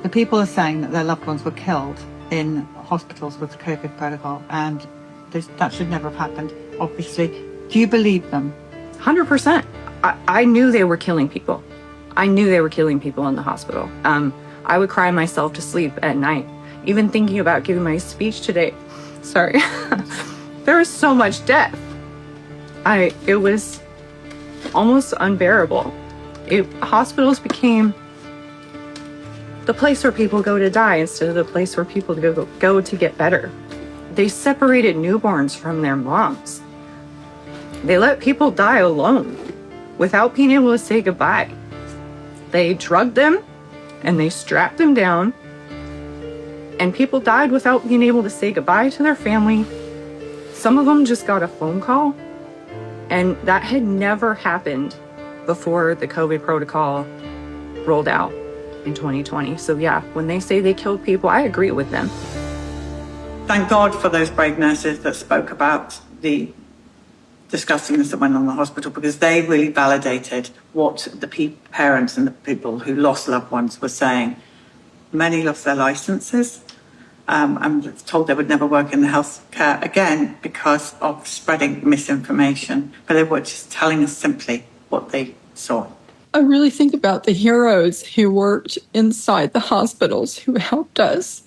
The people are saying that their loved ones were killed in hospitals with the COVID protocol, and that should never have happened, obviously. Do you believe them? 100%. I knew they were killing people. I knew they were killing people in the hospital. I would cry myself to sleep at night, even thinking about giving my speech today. Sorry. There was so much death. It was almost unbearable. Hospitals became the place where people go to die instead of the place where people go to get better. They separated newborns from their moms. They let people die alone without being able to say goodbye. They drugged them and they strapped them down, and people died without being able to say goodbye to their family. Some of them just got a phone call, and that had never happened before the COVID protocol rolled out in 2020. So yeah, when they say they killed people, I agree with them. Thank God for those brave nurses that spoke about the disgustingness that went on in the hospital, because they really validated what the parents and the people who lost loved ones were saying. Many lost their licenses. I'm told they would never work in the healthcare again because of spreading misinformation, but they were just telling us simply what they saw. I really think about the heroes who worked inside the hospitals who helped us.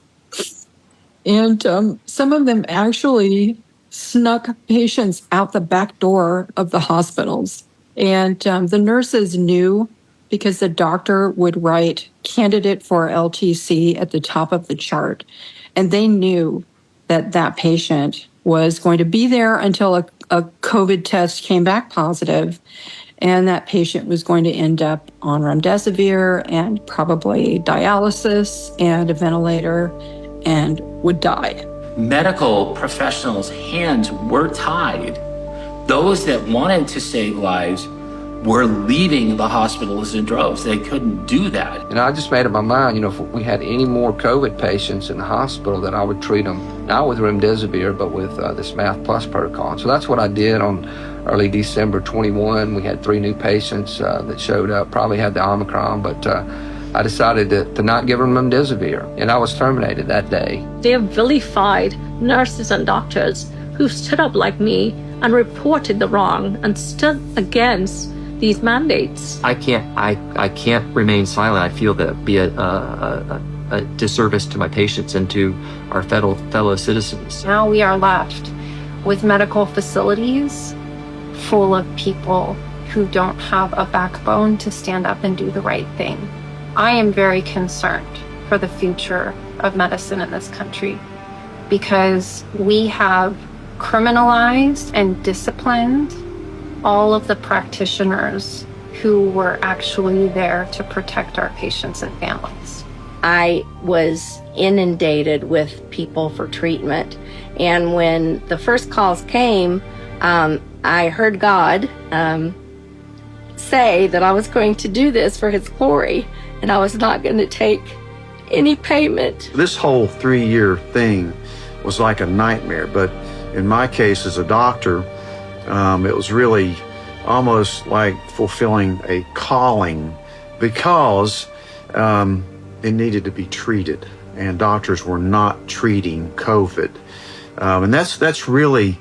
And some of them actually snuck patients out the back door of the hospitals. And the nurses knew, because the doctor would write candidate for LTC at the top of the chart. And they knew that that patient was going to be there until a COVID test came back positive. And that patient was going to end up on remdesivir and probably dialysis and a ventilator and would die. Medical professionals' hands were tied. Those that wanted to save lives were leaving the hospitals in droves. They couldn't do that. And I just made up my mind, if we had any more COVID patients in the hospital, that I would treat them, not with remdesivir, but with this MATH Plus protocol. So that's what I did on early December 21. We had 3 new patients that showed up, probably had the Omicron, but I decided to not give them remdesivir, and I was terminated that day. They have vilified nurses and doctors who stood up like me and reported the wrong and stood against these mandates. I can't remain silent. I feel that would be a disservice to my patients and to our fellow citizens. Now we are left with medical facilities full of people who don't have a backbone to stand up and do the right thing. I am very concerned for the future of medicine in this country, because we have criminalized and disciplined all of the practitioners who were actually there to protect our patients and families. I was inundated with people for treatment, and when the first calls came, I heard God say that I was going to do this for His glory, and I was not going to take any payment. This whole 3-year thing was like a nightmare, but in my case as a doctor, it was really almost like fulfilling a calling, because it needed to be treated, and doctors were not treating COVID. And that's really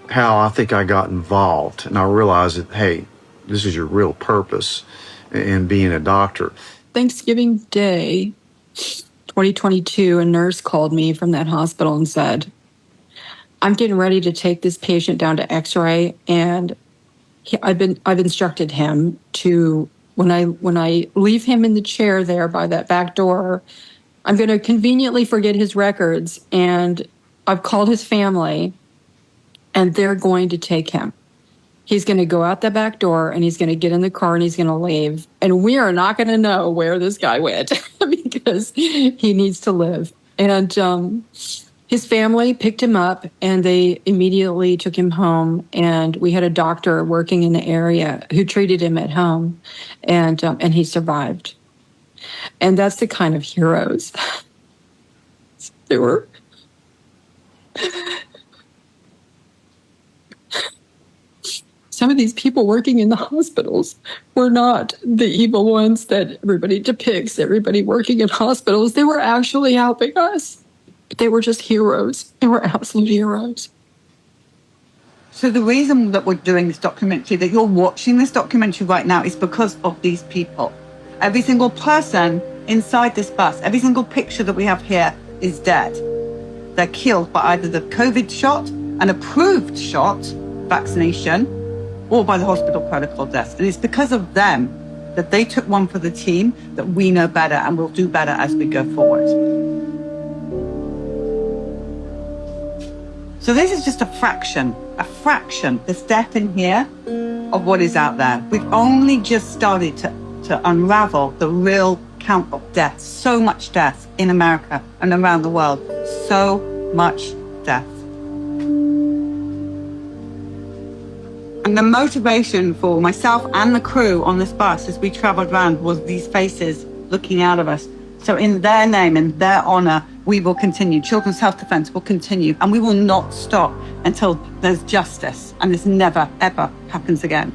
how I think I got involved, and I realized that, hey, this is your real purpose in being a doctor. Thanksgiving Day, 2022, a nurse called me from that hospital and said, I'm getting ready to take this patient down to X-ray, and I've instructed him to, when I leave him in the chair there by that back door, I'm going to conveniently forget his records, and I've called his family, and they're going to take him. He's going to go out the back door, and he's going to get in the car, and he's going to leave. And we are not going to know where this guy went because he needs to live. And his family picked him up, and they immediately took him home. And we had a doctor working in the area who treated him at home, and he survived. And that's the kind of heroes they were. some of these people working in the hospitals were not the evil ones that everybody depicts, everybody working in hospitals. They were actually helping us. They were just heroes. They were absolute heroes. So the reason that we're doing this documentary, that you're watching this documentary right now, is because of these people. Every single person inside this bus, every single picture that we have here is dead. They're killed by either the COVID shot, an approved shot, vaccination, or by the hospital protocol deaths. And it's because of them that they took one for the team that we know better and will do better as we go forward. So this is just a fraction, this death in here, of what is out there. We've only just started to unravel the real count of death. So much death in America and around the world. So much death. And the motivation for myself and the crew on this bus as we traveled around was these faces looking out of us. So in their name, in their honor, we will continue. Children's Health Defense will continue, and we will not stop until there's justice and this never, ever happens again.